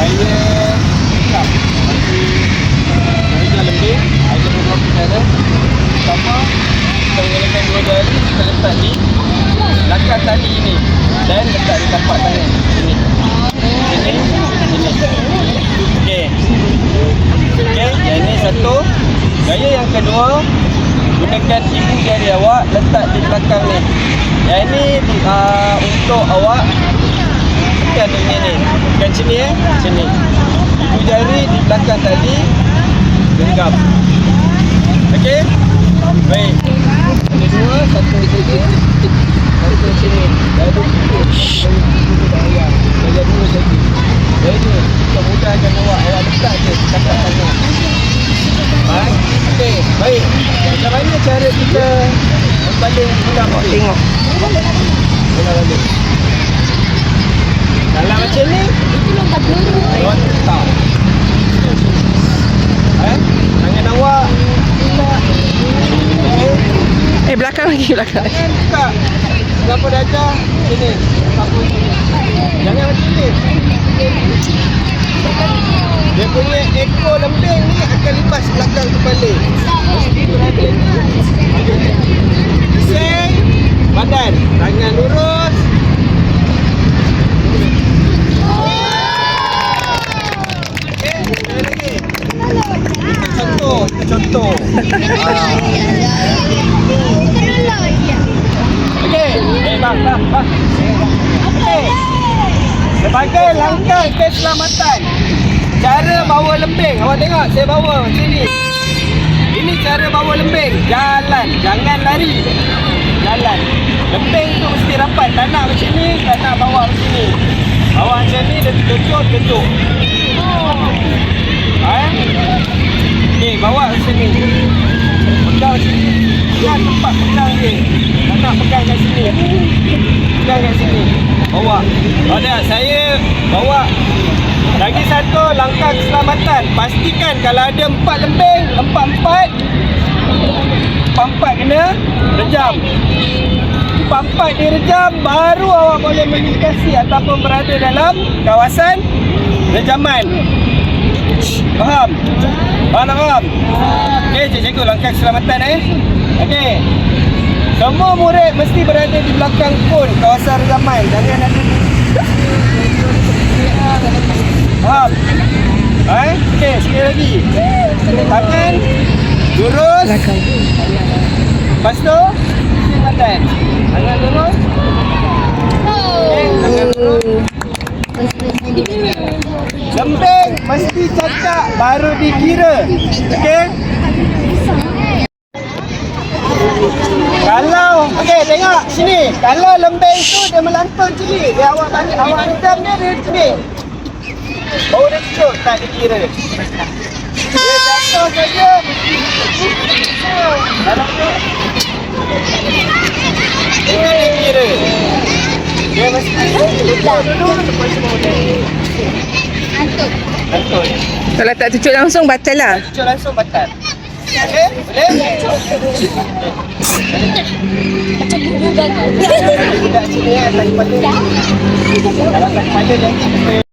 Saya tak kerja lembing. Ada beberapa cara. Pertama, kita menggunakan 2 jari, kita letak di langkah tali ini dan letak di tapak tangan ini. Ini. Okey. Okey, yang ini satu. Gaya yang kedua, gunakan ibu jari awak letak di belakang ni. Yang ini untuk awak tekan ni. Tekan sini sini. Ibu jari di belakang tadi genggam. Okey? Baik. Ada 2, satu saja. Satu sini. Lalu bayar. Bayar dulu saja. Jadi kita mudahkan awak letak je tapak tangan. Baik. Okey, baik. Macam mana cara kita membaling bola balik? Tengok. Bola balik. Kalau macam ni, awak letak. Tangan awak letak. Okey. Belakang lagi, belakang. Jangan buka berapa darjah sini. Jangan macam ni. Dia punya ekor lembing ni akan lipas belakang kepala. Mesti berada ni. Seng badan. Tangan lurus. Okey, sekali lagi. Contoh. Okey, bang. Okey. Sebagai langkah keselamatan, cara bawa lembing, awak tengok saya bawa macam ni. Ini cara bawa lembing, jalan, jangan lari. Jalan. Lembing tu mesti rapat, tak nak macam ni, tak nak bawa macam ni. Bawa macam ni, dia kejut. Okey, bawa macam ni. Pegang macam ni. Pegang tempat pegang dia. Tak nak pegang kat sini. Pegang kat sini. Bawa. Ada saya bawa. Lagi satu langkah keselamatan. Pastikan kalau ada 4 lembing, 4 kena rejam. 4 direjam, baru awak boleh melintasi ataupun berada dalam kawasan rejaman. Faham? Faham? Okey, cikgu langkah keselamatan Okey. Semua murid mesti berada di belakang pun kawasan rejaman. Jangan ada faham? Okey, sekali lagi. Tangan lurus. Belakang. Lepas tu badan. Tangan lurus. Okey, tangan lurus. Lembing mesti cacak baru dikira. Okey? Kalau okey tengok sini. Kalau lembing tu dia melantun cili, dia awak redam dia cili. Baru dia cucuk tak dikira. Dia jatuh saja. Dalam tu. Dia dikira. Dia mesti cucuk dulu lepas tu baru dia. Antut. Kalau tak cucuk langsung batal lah. Cucuk langsung batal. Okey? Boleh? Macam buku gagal. Budak sini tak kepala. Kalau tak kepala nanti